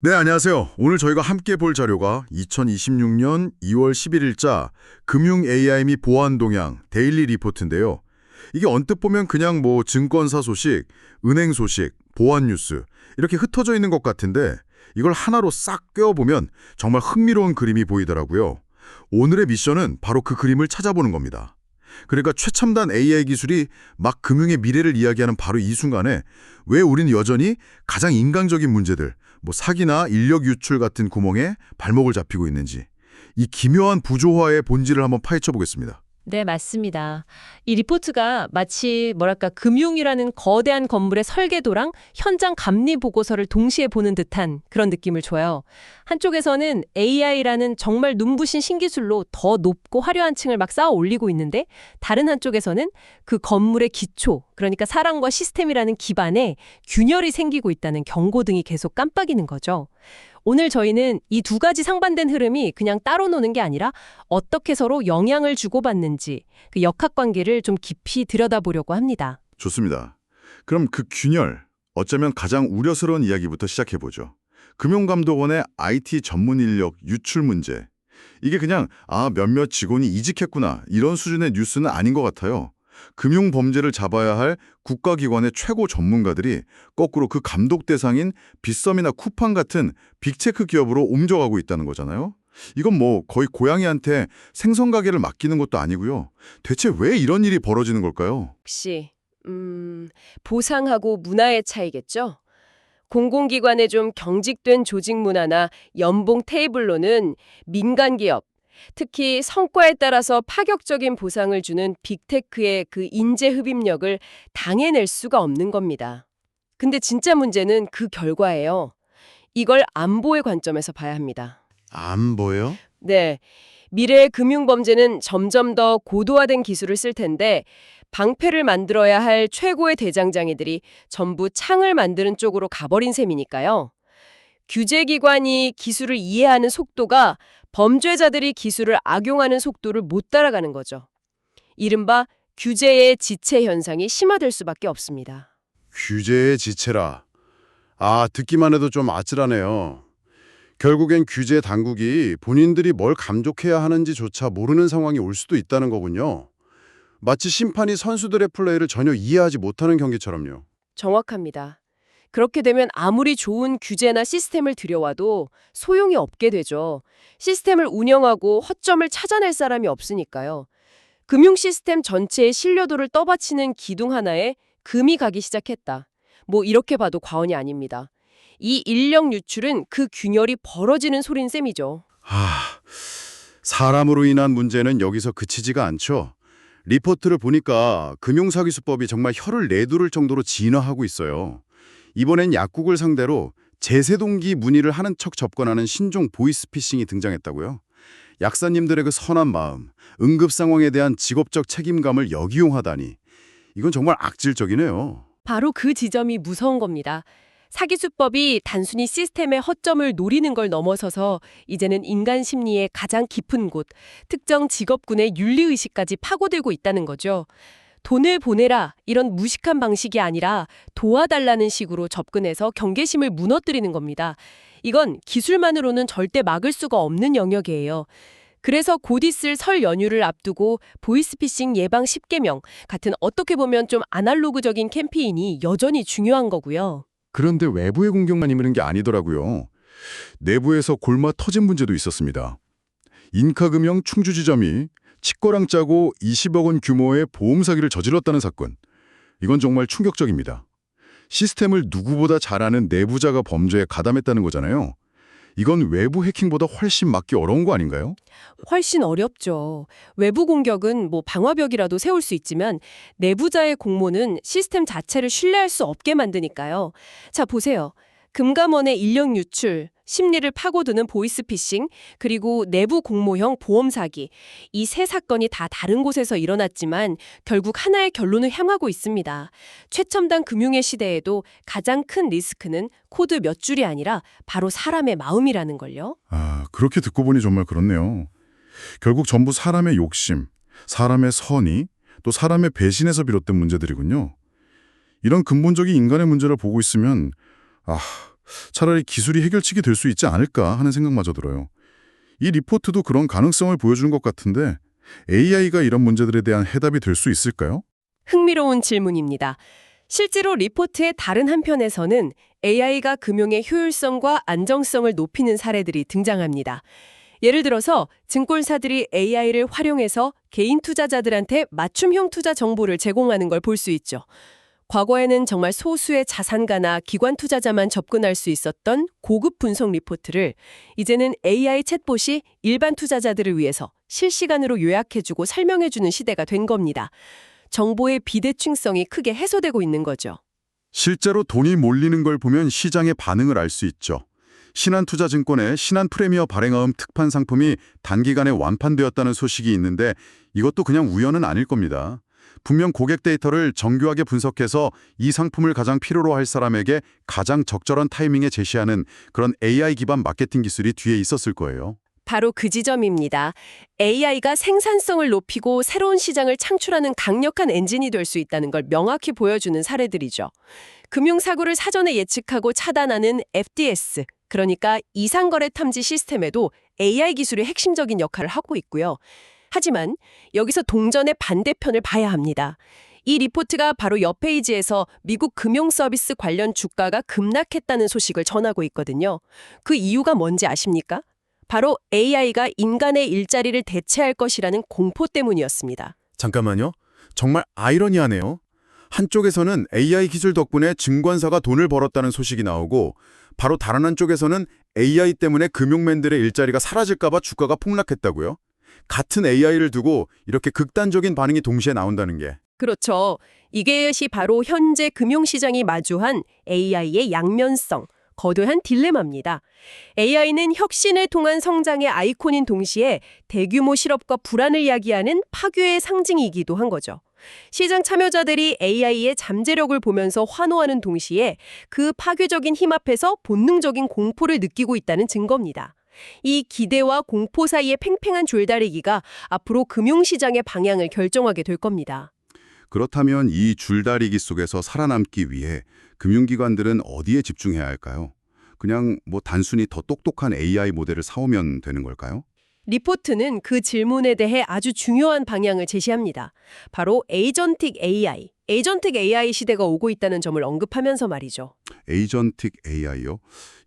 네, 안녕하세요. 오늘 저희가 함께 볼 자료가 2026년 2월 11일자 금융 AI 및 보안 동향 데일리 리포트인데요. 이게 언뜻 보면 그냥 뭐 증권사 소식, 은행 소식, 보안 뉴스 이렇게 흩어져 있는 것 같은데 이걸 하나로 싹 꿰어보면 정말 흥미로운 그림이 보이더라고요. 오늘의 미션은 바로 그 그림을 찾아보는 겁니다. 그러니까 최첨단 AI 기술이 막 금융의 미래를 이야기하는 바로 이 순간에 왜 우리는 여전히 가장 인간적인 문제들, 뭐 사기나 인력 유출 같은 구멍에 발목을 잡히고 있는지 이 기묘한 부조화의 본질을 한번 파헤쳐 보겠습니다. 네, 맞습니다. 이 리포트가 마치 뭐랄까 금융이라는 거대한 건물의 설계도랑 현장 감리 보고서를 동시에 보는 듯한 그런 느낌을 줘요. 한쪽에서는 AI라는 정말 눈부신 신기술로 더 높고 화려한 층을 막 쌓아 올리고 있는데 다른 한쪽에서는 그 건물의 기초, 그러니까 사람과 시스템이라는 기반에 균열이 생기고 있다는 경고등이 계속 깜빡이는 거죠. 오늘 저희는 이 두 가지 상반된 흐름이 그냥 따로 노는 게 아니라 어떻게 서로 영향을 주고받는지 그 역학관계를 좀 깊이 들여다보려고 합니다. 좋습니다. 그럼 그 균열, 어쩌면 가장 우려스러운 이야기부터 시작해보죠. 금융감독원의 IT 전문 인력 유출 문제. 이게 그냥 몇몇 직원이 이직했구나 이런 수준의 뉴스는 아닌 것 같아요. 금융 범죄를 잡아야 할 국가기관의 최고 전문가들이 거꾸로 그 감독 대상인 빗썸이나 쿠팡 같은 빅테크 기업으로 옮겨가고 있다는 거잖아요. 이건 뭐 거의 고양이한테 생선 가게를 맡기는 것도 아니고요. 대체 왜 이런 일이 벌어지는 걸까요? 혹시 보상하고 문화의 차이겠죠? 공공기관의 좀 경직된 조직 문화나 연봉 테이블로는 민간 기업, 특히 성과에 따라서 파격적인 보상을 주는 빅테크의 그 인재 흡입력을 당해낼 수가 없는 겁니다. 근데 진짜 문제는 그 결과예요. 이걸 안보의 관점에서 봐야 합니다. 안 보여? 네, 미래의 금융범죄는 점점 더 고도화된 기술을 쓸 텐데 방패를 만들어야 할 최고의 대장장이들이 전부 창을 만드는 쪽으로 가버린 셈이니까요. 규제기관이 기술을 이해하는 속도가 범죄자들이 기술을 악용하는 속도를 못 따라가는 거죠. 이른바 규제의 지체 현상이 심화될 수밖에 없습니다. 규제의 지체라. 듣기만 해도 좀 아찔하네요. 결국엔 규제 당국이 본인들이 뭘 감독해야 하는지조차 모르는 상황이 올 수도 있다는 거군요. 마치 심판이 선수들의 플레이를 전혀 이해하지 못하는 경기처럼요. 정확합니다. 그렇게 되면 아무리 좋은 규제나 시스템을 들여와도 소용이 없게 되죠. 시스템을 운영하고 허점을 찾아낼 사람이 없으니까요. 금융 시스템 전체의 신뢰도를 떠받치는 기둥 하나에 금이 가기 시작했다. 뭐 이렇게 봐도 과언이 아닙니다. 이 인력 유출은 그 균열이 벌어지는 소린 셈이죠. 사람으로 인한 문제는 여기서 그치지가 않죠. 리포트를 보니까 금융사기수법이 정말 혀를 내두를 정도로 진화하고 있어요. 이번엔 약국을 상대로 제세동기 문의를 하는 척 접근하는 신종 보이스피싱이 등장했다고요. 약사님들의 그 선한 마음, 응급 상황에 대한 직업적 책임감을 역이용하다니. 이건 정말 악질적이네요. 바로 그 지점이 무서운 겁니다. 사기수법이 단순히 시스템의 허점을 노리는 걸 넘어서서 이제는 인간 심리의 가장 깊은 곳, 특정 직업군의 윤리의식까지 파고들고 있다는 거죠. 돈을 보내라 이런 무식한 방식이 아니라 도와달라는 식으로 접근해서 경계심을 무너뜨리는 겁니다. 이건 기술만으로는 절대 막을 수가 없는 영역이에요. 그래서 곧 있을 설 연휴를 앞두고 보이스피싱 예방 10계명 같은 어떻게 보면 좀 아날로그적인 캠페인이 여전히 중요한 거고요. 그런데 외부의 공격만 있는 게 아니더라고요. 내부에서 골마 터진 문제도 있었습니다. 인카금융 충주지점이 치과랑 짜고 20억 원 규모의 보험 사기를 저질렀다는 사건. 이건 정말 충격적입니다. 시스템을 누구보다 잘 아는 내부자가 범죄에 가담했다는 거잖아요. 이건 외부 해킹보다 훨씬 막기 어려운 거 아닌가요? 훨씬 어렵죠. 외부 공격은 뭐 방화벽이라도 세울 수 있지만 내부자의 공모는 시스템 자체를 신뢰할 수 없게 만드니까요. 자, 보세요. 금감원의 인력 유출, 심리를 파고드는 보이스피싱, 그리고 내부 공모형 보험 사기. 이 세 사건이 다 다른 곳에서 일어났지만 결국 하나의 결론을 향하고 있습니다. 최첨단 금융의 시대에도 가장 큰 리스크는 코드 몇 줄이 아니라 바로 사람의 마음이라는 걸요. 그렇게 듣고 보니 정말 그렇네요. 결국 전부 사람의 욕심, 사람의 선의, 또 사람의 배신에서 비롯된 문제들이군요. 이런 근본적인 인간의 문제를 보고 있으면 차라리 기술이 해결책이 될 수 있지 않을까 하는 생각마저 들어요. 이 리포트도 그런 가능성을 보여주는 것 같은데 AI가 이런 문제들에 대한 해답이 될 수 있을까요? 흥미로운 질문입니다. 실제로 리포트의 다른 한편에서는 AI가 금융의 효율성과 안정성을 높이는 사례들이 등장합니다. 예를 들어서 증권사들이 AI를 활용해서 개인 투자자들한테 맞춤형 투자 정보를 제공하는 걸 볼 수 있죠. 과거에는 정말 소수의 자산가나 기관 투자자만 접근할 수 있었던 고급 분석 리포트를 이제는 AI 챗봇이 일반 투자자들을 위해서 실시간으로 요약해주고 설명해주는 시대가 된 겁니다. 정보의 비대칭성이 크게 해소되고 있는 거죠. 실제로 돈이 몰리는 걸 보면 시장의 반응을 알 수 있죠. 신한투자증권의 신한프레미어 발행하음 특판 상품이 단기간에 완판되었다는 소식이 있는데 이것도 그냥 우연은 아닐 겁니다. 분명 고객 데이터를 정교하게 분석해서 이 상품을 가장 필요로 할 사람에게 가장 적절한 타이밍에 제시하는 그런 AI 기반 마케팅 기술이 뒤에 있었을 거예요. 바로 그 지점입니다. AI가 생산성을 높이고 새로운 시장을 창출하는 강력한 엔진이 될 수 있다는 걸 명확히 보여주는 사례들이죠. 금융사고를 사전에 예측하고 차단하는 FDS, 그러니까 이상거래 탐지 시스템에도 AI 기술이 핵심적인 역할을 하고 있고요. 하지만 여기서 동전의 반대편을 봐야 합니다. 이 리포트가 바로 옆 페이지에서 미국 금융서비스 관련 주가가 급락했다는 소식을 전하고 있거든요. 그 이유가 뭔지 아십니까? 바로 AI가 인간의 일자리를 대체할 것이라는 공포 때문이었습니다. 잠깐만요. 정말 아이러니하네요. 한쪽에서는 AI 기술 덕분에 증권사가 돈을 벌었다는 소식이 나오고 바로 다른 한쪽에서는 AI 때문에 금융맨들의 일자리가 사라질까 봐 주가가 폭락했다고요? 같은 AI를 두고 이렇게 극단적인 반응이 동시에 나온다는 게. 그렇죠. 이것이 바로 현재 금융시장이 마주한 AI의 양면성, 거대한 딜레마입니다. AI는 혁신을 통한 성장의 아이콘인 동시에 대규모 실업과 불안을 야기하는 파괴의 상징이기도 한 거죠. 시장 참여자들이 AI의 잠재력을 보면서 환호하는 동시에 그 파괴적인 힘 앞에서 본능적인 공포를 느끼고 있다는 증거입니다. 이 기대와 공포 사이의 팽팽한 줄다리기가 앞으로 금융시장의 방향을 결정하게 될 겁니다. 그렇다면 이 줄다리기 속에서 살아남기 위해 금융기관들은 어디에 집중해야 할까요? 그냥 단순히 더 똑똑한 AI 모델을 사오면 되는 걸까요? 리포트는 그 질문에 대해 아주 중요한 방향을 제시합니다. 바로 에이전틱 AI, 에이전틱 AI 시대가 오고 있다는 점을 언급하면서 말이죠. 에이전틱 AI요?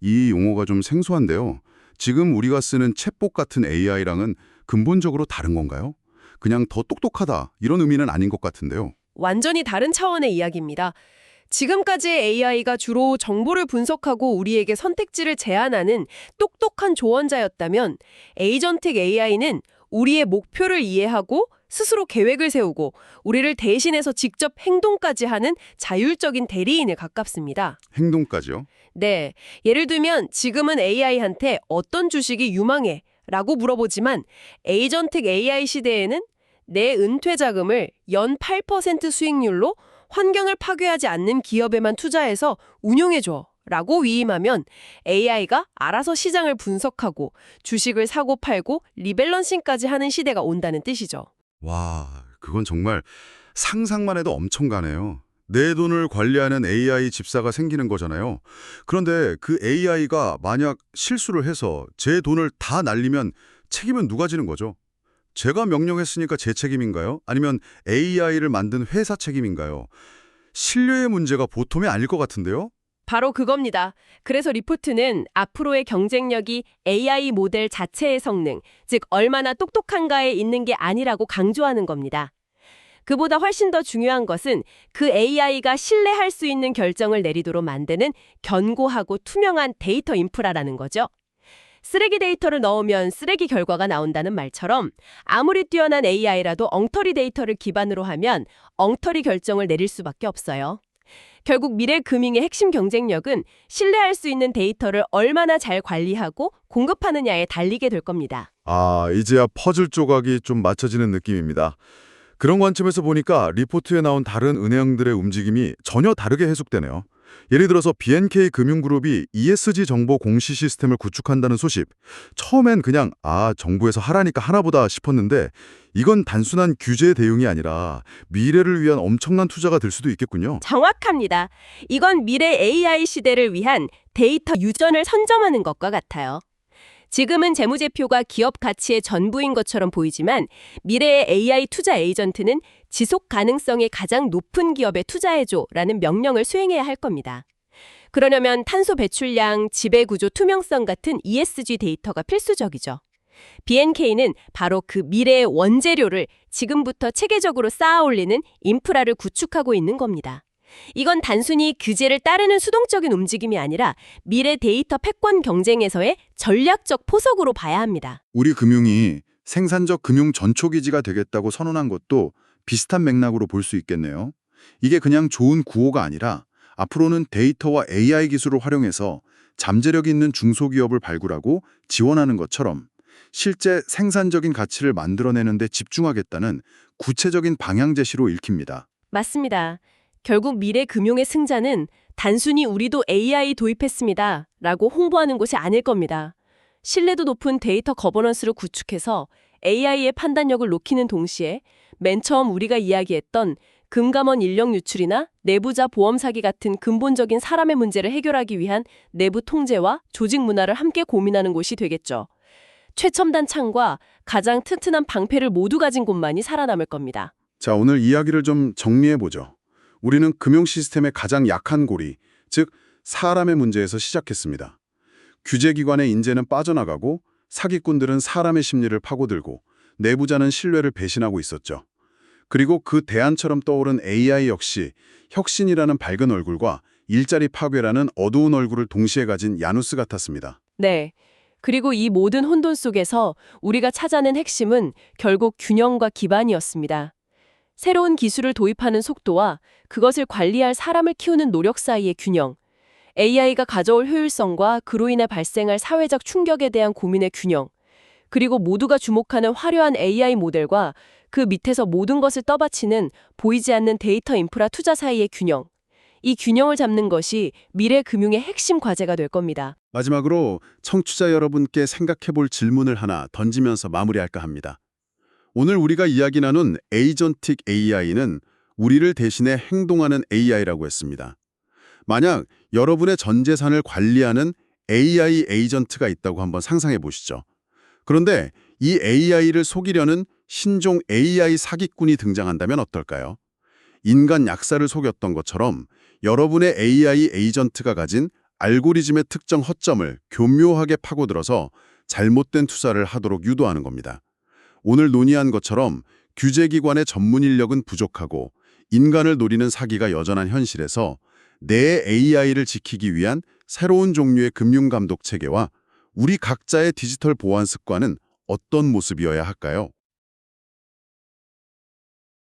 이 용어가 좀 생소한데요. 지금 우리가 쓰는 챗봇 같은 AI랑은 근본적으로 다른 건가요? 그냥 더 똑똑하다 이런 의미는 아닌 것 같은데요. 완전히 다른 차원의 이야기입니다. 지금까지의 AI가 주로 정보를 분석하고 우리에게 선택지를 제안하는 똑똑한 조언자였다면 에이전틱 AI는 우리의 목표를 이해하고 스스로 계획을 세우고 우리를 대신해서 직접 행동까지 하는 자율적인 대리인에 가깝습니다. 행동까지요? 네, 예를 들면 지금은 AI한테 어떤 주식이 유망해? 라고 물어보지만 에이전틱 AI 시대에는 내 은퇴 자금을 연 8% 수익률로 환경을 파괴하지 않는 기업에만 투자해서 운용해줘 라고 위임하면 AI가 알아서 시장을 분석하고 주식을 사고 팔고 리밸런싱까지 하는 시대가 온다는 뜻이죠. 와, 그건 정말 상상만 해도 엄청 가네요. 내 돈을 관리하는 AI 집사가 생기는 거잖아요. 그런데 그 AI가 만약 실수를 해서 제 돈을 다 날리면 책임은 누가 지는 거죠? 제가 명령했으니까 제 책임인가요? 아니면 AI를 만든 회사 책임인가요? 신뢰의 문제가 보통이 아닐 것 같은데요? 바로 그겁니다. 그래서 리포트는 앞으로의 경쟁력이 AI 모델 자체의 성능, 즉 얼마나 똑똑한가에 있는 게 아니라고 강조하는 겁니다. 그보다 훨씬 더 중요한 것은 그 AI가 신뢰할 수 있는 결정을 내리도록 만드는 견고하고 투명한 데이터 인프라라는 거죠. 쓰레기 데이터를 넣으면 쓰레기 결과가 나온다는 말처럼 아무리 뛰어난 AI라도 엉터리 데이터를 기반으로 하면 엉터리 결정을 내릴 수밖에 없어요. 결국 미래 금융의 핵심 경쟁력은 신뢰할 수 있는 데이터를 얼마나 잘 관리하고 공급하느냐에 달리게 될 겁니다. 아, 이제야 퍼즐 조각이 좀 맞춰지는 느낌입니다. 그런 관점에서 보니까 리포트에 나온 다른 은행들의 움직임이 전혀 다르게 해석되네요. 예를 들어서 B&K 금융그룹이 ESG 정보 공시 시스템을 구축한다는 소식. 처음엔 그냥 정부에서 하라니까 하나보다 싶었는데 이건 단순한 규제 대응이 아니라 미래를 위한 엄청난 투자가 될 수도 있겠군요. 정확합니다. 이건 미래 AI 시대를 위한 데이터 유전을 선점하는 것과 같아요. 지금은 재무제표가 기업 가치의 전부인 것처럼 보이지만 미래의 AI 투자 에이전트는 지속 가능성이 가장 높은 기업에 투자해줘라는 명령을 수행해야 할 겁니다. 그러려면 탄소 배출량, 지배구조 투명성 같은 ESG 데이터가 필수적이죠. B&K는 바로 그 미래의 원재료를 지금부터 체계적으로 쌓아 올리는 인프라를 구축하고 있는 겁니다. 이건 단순히 규제를 따르는 수동적인 움직임이 아니라 미래 데이터 패권 경쟁에서의 전략적 포석으로 봐야 합니다. 우리 금융이 생산적 금융 전초기지가 되겠다고 선언한 것도 비슷한 맥락으로 볼 수 있겠네요. 이게 그냥 좋은 구호가 아니라 앞으로는 데이터와 AI 기술을 활용해서 잠재력 있는 중소기업을 발굴하고 지원하는 것처럼 실제 생산적인 가치를 만들어내는 데 집중하겠다는 구체적인 방향 제시로 읽힙니다. 맞습니다. 결국 미래 금융의 승자는 단순히 우리도 AI 도입했습니다 라고 홍보하는 곳이 아닐 겁니다. 신뢰도 높은 데이터 거버넌스를 구축해서 AI의 판단력을 높이는 동시에 맨 처음 우리가 이야기했던 금감원 인력 유출이나 내부자 보험 사기 같은 근본적인 사람의 문제를 해결하기 위한 내부 통제와 조직 문화를 함께 고민하는 곳이 되겠죠. 최첨단 창과 가장 튼튼한 방패를 모두 가진 곳만이 살아남을 겁니다. 자, 오늘 이야기를 좀 정리해보죠. 우리는 금융 시스템의 가장 약한 고리, 즉 사람의 문제에서 시작했습니다. 규제기관의 인재는 빠져나가고 사기꾼들은 사람의 심리를 파고들고 내부자는 신뢰를 배신하고 있었죠. 그리고 그 대안처럼 떠오른 AI 역시 혁신이라는 밝은 얼굴과 일자리 파괴라는 어두운 얼굴을 동시에 가진 야누스 같았습니다. 네. 그리고 이 모든 혼돈 속에서 우리가 찾아낸 핵심은 결국 균형과 기반이었습니다. 새로운 기술을 도입하는 속도와 그것을 관리할 사람을 키우는 노력 사이의 균형, AI가 가져올 효율성과 그로 인해 발생할 사회적 충격에 대한 고민의 균형, 그리고 모두가 주목하는 화려한 AI 모델과 그 밑에서 모든 것을 떠받치는 보이지 않는 데이터 인프라 투자 사이의 균형. 이 균형을 잡는 것이 미래 금융의 핵심 과제가 될 겁니다. 마지막으로 청취자 여러분께 생각해볼 질문을 하나 던지면서 마무리할까 합니다. 오늘 우리가 이야기 나눈 에이전틱 AI는 우리를 대신해 행동하는 AI라고 했습니다. 만약 여러분의 전 재산을 관리하는 AI 에이전트가 있다고 한번 상상해 보시죠. 그런데 이 AI를 속이려는 신종 AI 사기꾼이 등장한다면 어떨까요? 인간 약사를 속였던 것처럼 여러분의 AI 에이전트가 가진 알고리즘의 특정 허점을 교묘하게 파고들어서 잘못된 투자를 하도록 유도하는 겁니다. 오늘 논의한 것처럼 규제기관의 전문 인력은 부족하고 인간을 노리는 사기가 여전한 현실에서 내 AI를 지키기 위한 새로운 종류의 금융감독 체계와 우리 각자의 디지털 보안 습관은 어떤 모습이어야 할까요?